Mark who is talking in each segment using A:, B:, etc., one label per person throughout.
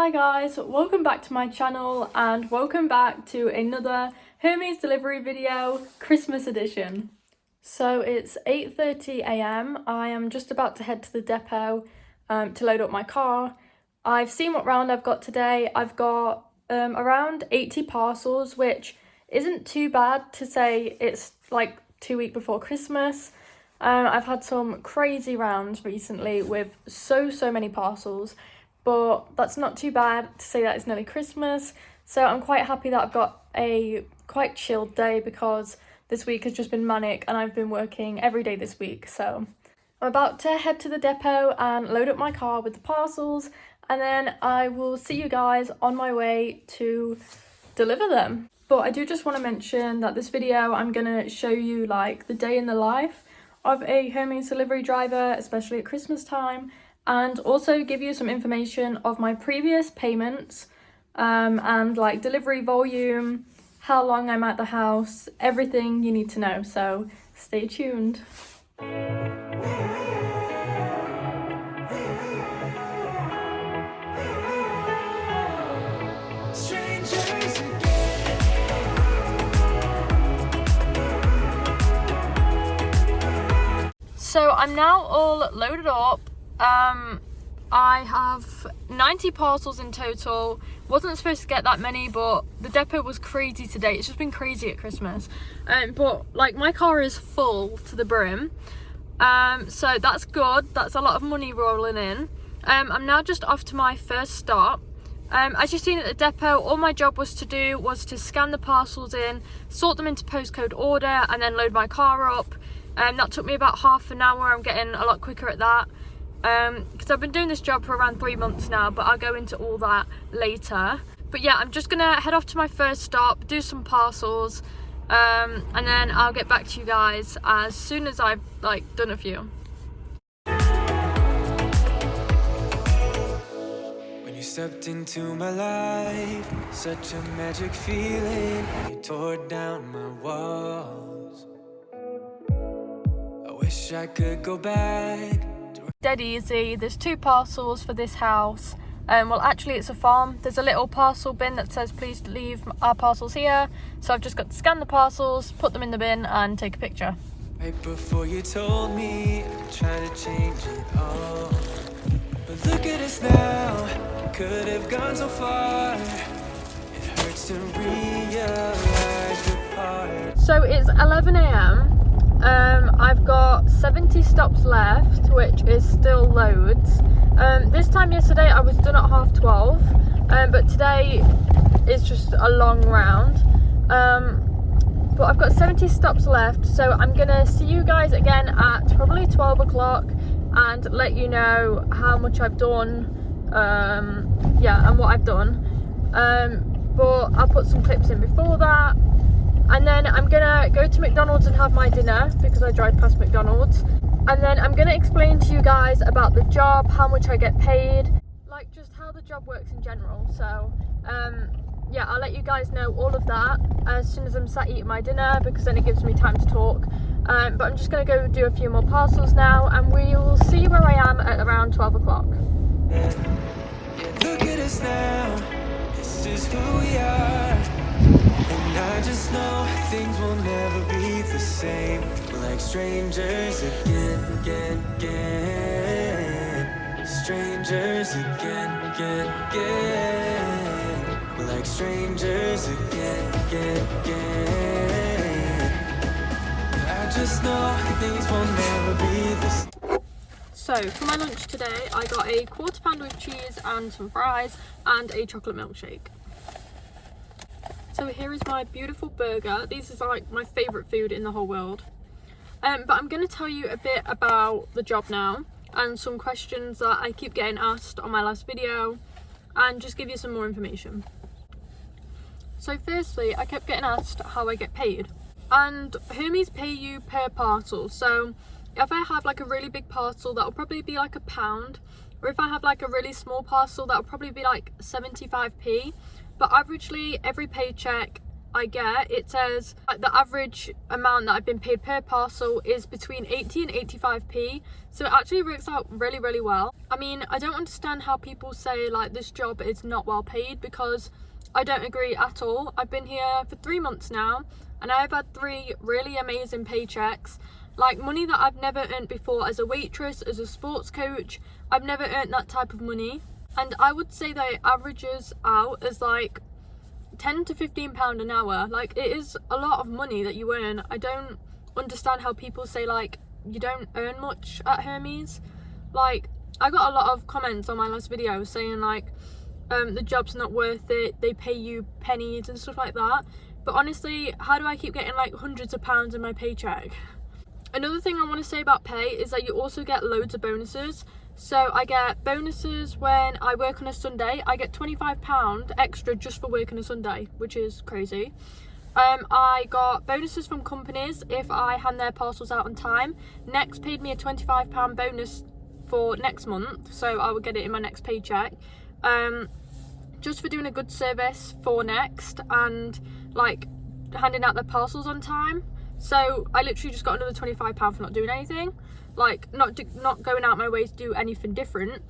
A: Hi guys, welcome back to my channel and welcome back to another Hermes delivery video, Christmas edition. So it's 8:30 a.m. I am just about to head to the depot to load up my car. I've seen what round I've got today. I've got around 80 parcels, which isn't too bad to say it's like 2 weeks before Christmas. I've had some crazy rounds recently with so many parcels, but that's not too bad to say that it's nearly Christmas. So I'm quite happy that I've got a quite chilled day because this week has just been manic and I've been working every day this week. So I'm about to head to the depot and load up my car with the parcels, and then I will see you guys on my way to deliver them. But I do just want to mention that this video I'm gonna show you like the day in the life of a Hermes delivery driver, especially at Christmas time, and also give you some information of my previous payments and like delivery volume, how long I'm at the house, everything you need to know, so stay tuned. So I'm now all loaded up. I have 90 parcels in total. Wasn't supposed to get that many, but the depot was crazy today. It's just been crazy at Christmas. But like my car is full to the brim. So that's good. That's a lot of money rolling in. I'm now just off to my first stop. As you've seen at the depot, all my job was to scan the parcels in, sort them into postcode order, and then load my car up. That took me about half an hour. I'm getting a lot quicker at that because I've been doing this job for around 3 months now, but I'll go into all that later. But yeah, I'm just gonna head off to my first stop, do some parcels, and then I'll get back to you guys as soon as I've like done a few.
B: When you stepped into my life, such a magic feeling. You tore down my walls. I wish I could go back.
A: Dead easy. There's 2 parcels for this house. Well, actually it's a farm. There's a little parcel bin that says please leave our parcels here, so I've just got to scan the parcels, put them in the bin and take a picture.
B: Right before you told me I'm trying to change it all, but look at us now. Could have gone so far. It hurts to realize the part.
A: So it's 11 a.m. I've got 70 stops left, which is still loads. This time yesterday I was done at 12:30, but today is just a long round. But I've got 70 stops left, so I'm gonna see you guys again at probably 12 o'clock and let you know how much I've done, and what I've done. But I'll put some clips in before that. And then I'm gonna go to McDonald's and have my dinner because I drive past McDonald's. And then I'm gonna explain to you guys about the job, how much I get paid, like just how the job works in general. So yeah, I'll let you guys know all of that as soon as I'm sat eating my dinner, because then it gives me time to talk. But I'm just gonna go do a few more parcels now and we'll see where I am at around 12 o'clock.
B: Look at us now. This is who we are. And I just know things will never be the same. We're like strangers again. Strangers again. We're like strangers again. I just know things will never be the same.
A: So for my lunch today, I got a quarter pounder with cheese and some fries and a chocolate milkshake. So here is my beautiful burger. This is like my favourite food in the whole world. But I'm going to tell you a bit about the job now and some questions that I keep getting asked on my last video, and just give you some more information. So firstly, I kept getting asked how I get paid, and Hermes pay you per parcel. So if I have like a really big parcel, that'll probably be like £1, or if I have like a really small parcel, that'll probably be like 75p. But averagely every paycheck I get, it says like the average amount that I've been paid per parcel is between 80 and 85p, so it actually works out really well. I mean, I don't understand how people say like this job is not well paid, because I don't agree at all. I've been here for 3 months now and I've had 3 really amazing paychecks, like money that I've never earned before as a waitress, as a sports coach. I've never earned that type of money, and I would say that it averages out as like £10 to £15 an hour. Like, it is a lot of money that you earn. I don't understand how people say like you don't earn much at Hermes. Like, I got a lot of comments on my last video saying like the job's not worth it, they pay you pennies and stuff like that. But honestly, how do I keep getting like hundreds of pounds in my paycheck? Another thing I want to say about pay is that you also get loads of bonuses. So I get bonuses when I work on a Sunday. I get £25 extra just for working a Sunday, which is crazy. I got bonuses from companies if I hand their parcels out on time. Next paid me a £25 bonus for next month, so I will get it in my next paycheck. Just for doing a good service for Next and like handing out their parcels on time. So I literally just got another £25 for not doing anything, like not going out my way to do anything different.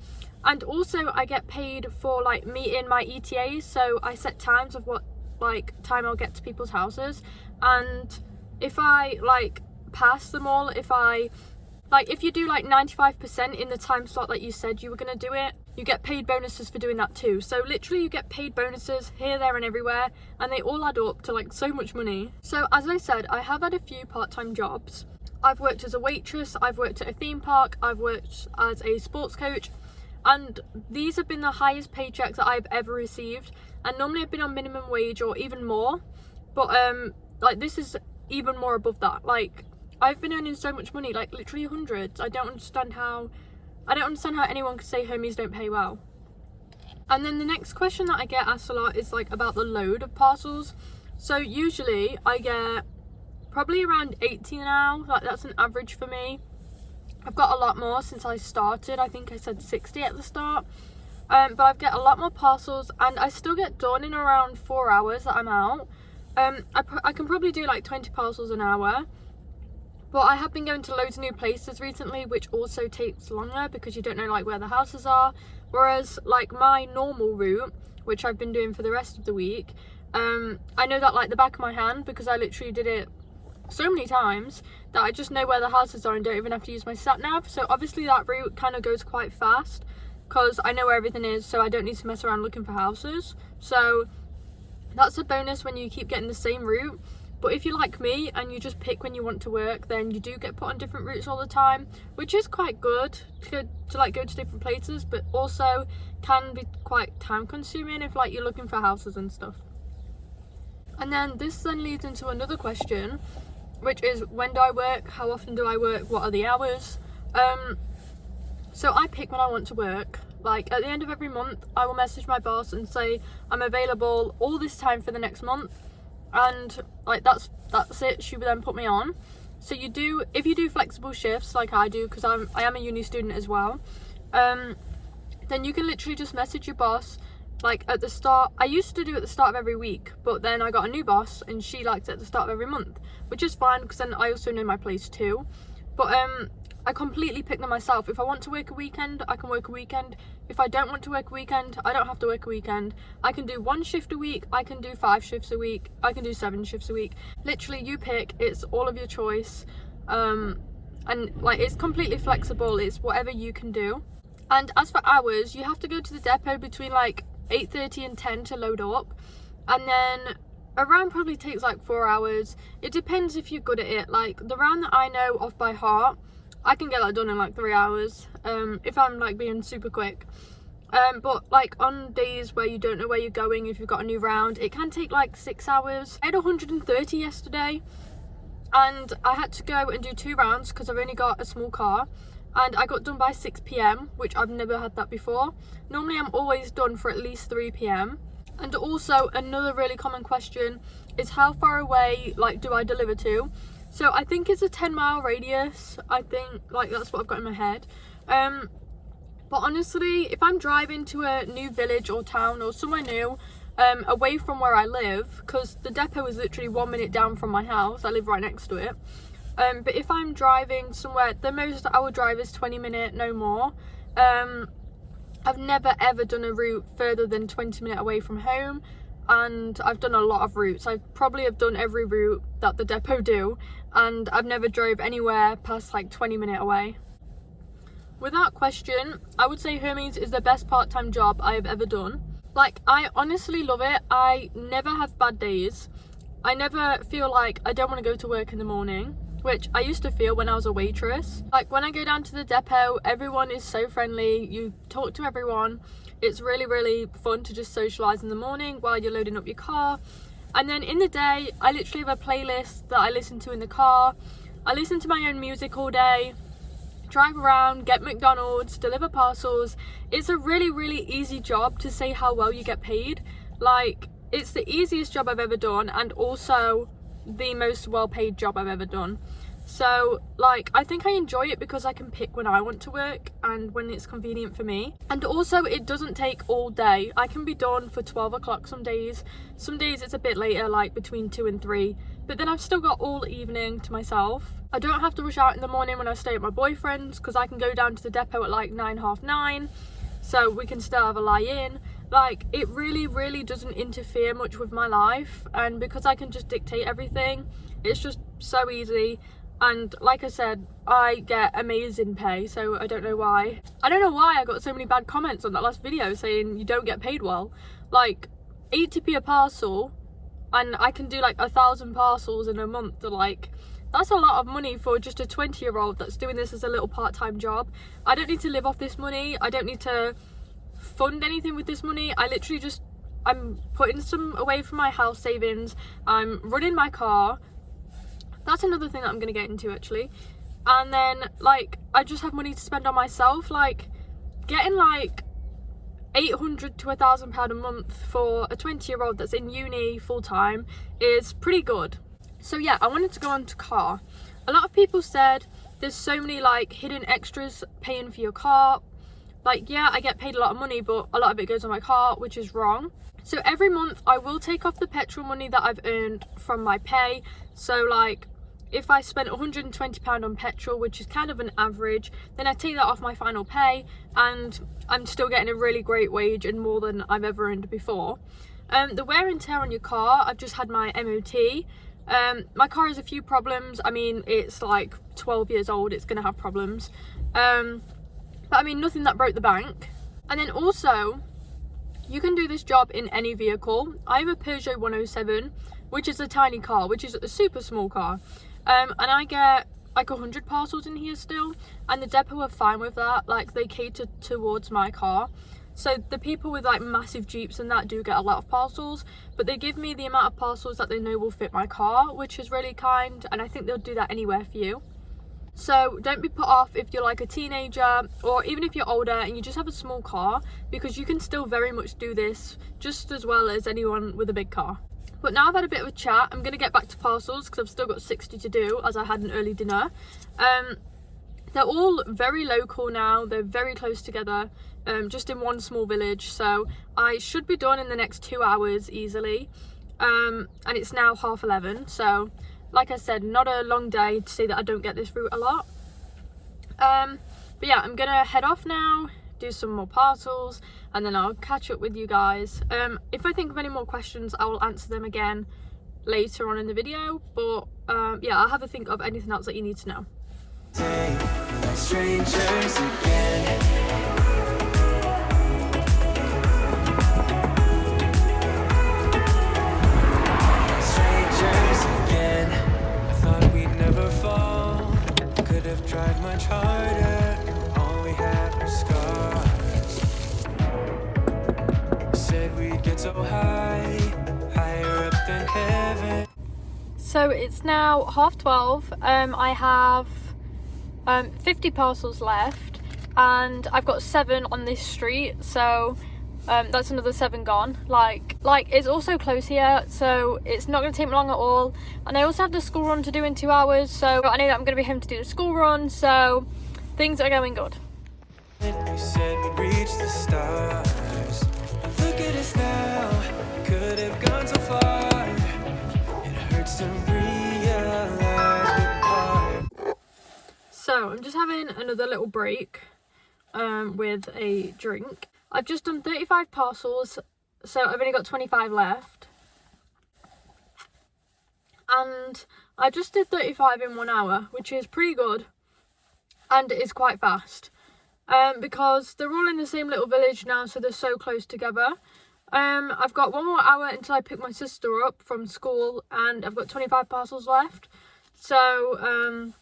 A: And also I get paid for like meeting my ETAs, so I set times of what like time I'll get to people's houses, and if I like pass them all, if you do like 95% in the time slot that you said you were going to do it, you get paid bonuses for doing that too. So literally you get paid bonuses here, there and everywhere, and they all add up to like so much money. So as I said, I have had a few part-time jobs. I've worked as a waitress, I've worked at a theme park, I've worked as a sports coach, and these have been the highest paychecks that I've ever received. And normally I've been on minimum wage or even more, but like this is even more above that. Like, I've been earning so much money, like literally hundreds. I don't understand how anyone could say Hermes don't pay well. And then the next question that I get asked a lot is like about the load of parcels. So usually I get probably around 80 now, like that's an average for me. I've got a lot more since I started. I think I said 60 at the start. But I get a lot more parcels, and I still get done in around 4 hours that I'm out. I can probably do like 20 parcels an hour. But I have been going to loads of new places recently, which also takes longer because you don't know like where the houses are. Whereas like my normal route, which I've been doing for the rest of the week, I know that like the back of my hand, because I literally did it so many times that I just know where the houses are and don't even have to use my sat nav. So obviously that route kind of goes quite fast because I know where everything is, so I don't need to mess around looking for houses. So that's a bonus when you keep getting the same route. But if you're like me and you just pick when you want to work, then you do get put on different routes all the time, which is quite good to like go to different places, but also can be quite time consuming if like you're looking for houses and stuff. And then this then leads into another question, which is when do I work, how often do I work, what are the hours? So I pick when I want to work. Like at the end of every month I will message my boss and say I'm available all this time for the next month, and like that's it. She would then put me on. So if you do flexible shifts like I do, because I am a uni student as well, then you can literally just message your boss like at the start. I used to do at the start of every week, but then I got a new boss and she liked it at the start of every month, which is fine because then I also know my place too. But I completely pick them myself. If I want to work a weekend, I can work a weekend. If I don't want to work a weekend, I don't have to work a weekend. I can do 1 shift a week, I can do 5 shifts a week, I can do 7 shifts a week. Literally, you pick, it's all of your choice. And like it's completely flexible, it's whatever you can do. And as for hours, you have to go to the depot between like 8:30 and 10 to load up. And then a round probably takes like 4 hours. It depends if you're good at it. Like the round that I know off by heart, I can get that done in like 3 hours if I'm like being super quick. But like on days where you don't know where you're going, if you've got a new round, it can take like 6 hours. I had 130 yesterday and I had to go and do 2 rounds because I've only got a small car, and I got done by 6 p.m, which I've never had that before. Normally I'm always done for at least 3 p.m. And also another really common question is how far away like do I deliver to? So I think it's a 10-mile radius. I think like that's what I've got in my head. But honestly, if I'm driving to a new village or town or somewhere new, away from where I live, because the depot is literally 1 minute down from my house. I live right next to it. But if I'm driving somewhere, the most I would drive is 20 minutes, no more. I've never ever done a route further than 20 minutes away from home, and I've done a lot of routes. I probably have done every route that the depot do, and I've never drove anywhere past like 20 minutes away. Without question, I would say Hermes is the best part-time job I have ever done. Like, I honestly love it. I never have bad days. I never feel like I don't want to go to work in the morning, which I used to feel when I was a waitress. Like, when I go down to the depot, everyone is so friendly. You talk to everyone. It's really, really fun to just socialise in the morning while you're loading up your car. And then in the day, I literally have a playlist that I listen to in the car. I listen to my own music all day, drive around, get McDonald's, deliver parcels. It's a really, really easy job to say how well you get paid. Like, it's the easiest job I've ever done, and also the most well-paid job I've ever done. So, like, I think I enjoy it because I can pick when I want to work and when it's convenient for me. And also, it doesn't take all day. I can be done for 12 o'clock some days. Some days it's a bit later, like between 2 and 3. But then I've still got all evening to myself. I don't have to rush out in the morning when I stay at my boyfriend's, because I can go down to the depot at like 9, half 9. So we can still have a lie-in. Like, it really, really doesn't interfere much with my life. And because I can just dictate everything, it's just so easy. And like I said, I get amazing pay, so I don't know why. I don't know why I got so many bad comments on that last video saying you don't get paid well. Like, 80p a parcel, and I can do like 1,000 parcels in a month. Like, that's a lot of money for just a 20-year-old that's doing this as a little part-time job. I don't need to live off this money. I don't need to fund anything with this money. I literally just, I'm putting some away from my house savings. I'm running my car. That's another thing that I'm going to get into, actually. And then, like, I just have money to spend on myself. Like, getting like £800 to £1,000 a month for a 20-year-old that's in uni full-time is pretty good. So yeah, I wanted to go on to car. A lot of people said there's so many like hidden extras paying for your car. Like, yeah, I get paid a lot of money, but a lot of it goes on my car, which is wrong. So every month I will take off the petrol money that I've earned from my pay. So like, if I spent £120 on petrol, which is kind of an average, then I take that off my final pay, and I'm still getting a really great wage and more than I've ever earned before. The wear and tear on your car, I've just had my MOT. My car has a few problems. I mean, it's like 12 years old, it's gonna have problems. But I mean, nothing that broke the bank. And then also, you can do this job in any vehicle. I have a Peugeot 107, which is a tiny car, which is a super small car. And I get like 100 parcels in here still, and the depot are fine with that. Like, they cater towards my car. So the people with like massive Jeeps and that do get a lot of parcels, but they give me the amount of parcels that they know will fit my car, which is really kind, and I think they'll do that anywhere for you. So don't be put off if you're like a teenager, or even if you're older and you just have a small car, because you can still very much do this just as well as anyone with a big car. But now I've had a bit of a chat, I'm going to get back to parcels because I've still got 60 to do, as I had an early dinner. They're all very local now, they're very close together, just in one small village, so I should be done in the next 2 hours easily. And it's now 11:30, so like I said, not a long day to say that I don't get this route a lot. But yeah, I'm going to head off now, do some more parcels, and then I'll catch up with you guys. If I think of any more questions, I will answer them again later on in the video, but yeah, I'll have a think of anything else that you need to know.
B: Strangers again. Strangers again. I thought we'd never fall. Could have tried much harder. All we had were scars. Said we'd get so high, higher up than heaven.
A: So it's now 12:30. I have 50 parcels left, and I've got 7 on this street, so that's another 7 gone. Like it's also close here, so it's not going to take me long at all. And I also have the school run to do in 2 hours, so I know that I'm going to be home to do the school run, so things are going good.
B: We said we'd reach the stars. Look at us now.
A: So I'm just having another little break with a drink. I've just done 35 parcels, so I've only got 25 left. And I just did 35 in 1 hour, which is pretty good, and it is quite fast. Because they're all in the same little village now, so they're so close together. I've got 1 more hour until I pick my sister up from school, and I've got 25 parcels left. So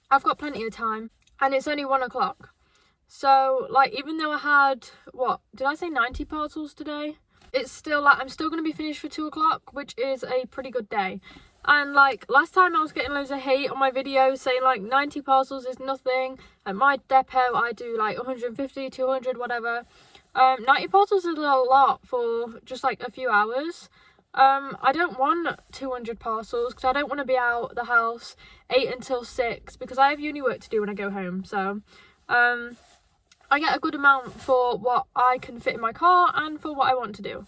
A: I've got plenty of time, and it's only 1 o'clock. So, like, even though I had, what, did I say 90 parcels today? It's still, like, I'm still going to be finished for 2 o'clock, which is a pretty good day. And, like, last time I was getting loads of hate on my videos saying, like, 90 parcels is nothing. At my depot, I do, like, 150, 200, whatever. 90 parcels is a lot for just, like, a few hours. I don't want 200 parcels because I don't want to be out the house 8 until 6 because I have uni work to do when I go home. So, I get a good amount for what I can fit in my car and for what I want to do.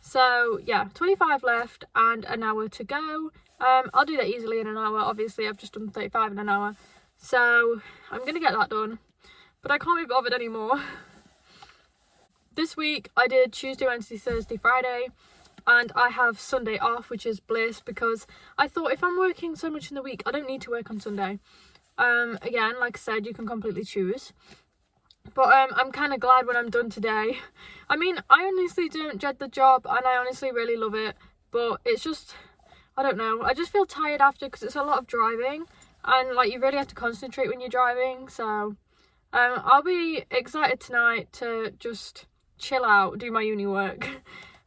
A: So yeah, 25 left and an hour to go. I'll do that easily in an hour. Obviously, I've just done 35 in an hour. So I'm going to get that done. But I can't be bothered anymore. This week, I did Tuesday, Wednesday, Thursday, Friday. And I have Sunday off, which is bliss, because I thought if I'm working so much in the week, I don't need to work on Sunday. Again, like I said, you can completely choose. But I'm kind of glad when I'm done today. I mean, I honestly don't dread the job, and I honestly really love it. But it's just, I don't know, I just feel tired after because it's a lot of driving. And, like, you really have to concentrate when you're driving. So, I'll be excited tonight to just chill out, do my uni work.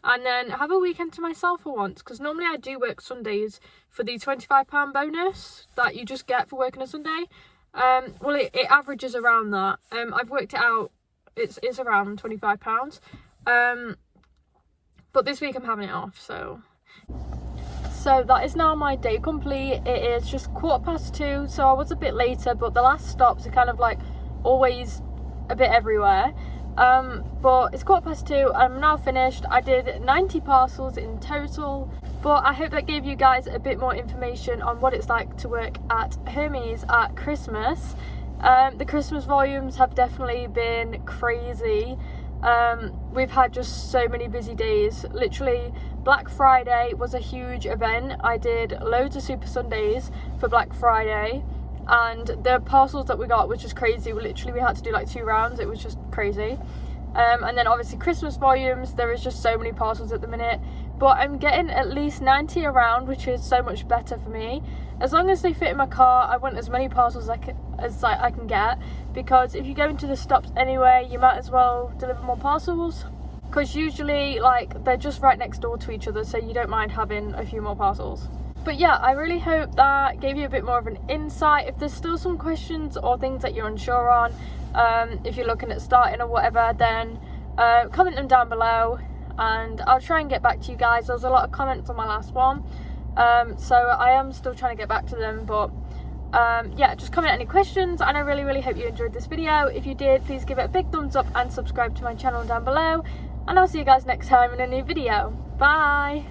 A: And then have a weekend to myself for once. Because normally I do work Sundays for the £25 bonus that you just get for working a Sunday. Well, it averages around that. I've worked it out. It's around £25. But this week I'm having it off, so that is now my day complete. It is just 2:15, so I was a bit later, but the last stops are kind of like always a bit everywhere. But it's 2:15. I'm now finished. I did 90 parcels in total. But I hope that gave you guys a bit more information on what it's like to work at Hermes at Christmas. The Christmas volumes have definitely been crazy. We've had just so many busy days. Literally, Black Friday was a huge event. I did loads of Super Sundays for Black Friday. And the parcels that we got was just crazy. We had to do like 2 rounds. It was just crazy. And then obviously Christmas volumes, there is just so many parcels at the minute. But I'm getting at least 90 around, which is so much better for me. As long as they fit in my car, I want as many parcels as I can get. Because if you go into the stops anyway, you might as well deliver more parcels. Because usually, like, they're just right next door to each other, so you don't mind having a few more parcels. But yeah, I really hope that gave you a bit more of an insight. If there's still some questions or things that you're unsure on, if you're looking at starting or whatever, then comment them down below. And I'll try and get back to you guys. There was a lot of comments on my last one, so I am still trying to get back to them. But yeah, just comment any questions, and I really hope you enjoyed this video. If you did, please give it a big thumbs up and subscribe to my channel down below, and I'll see you guys next time in a new video. Bye.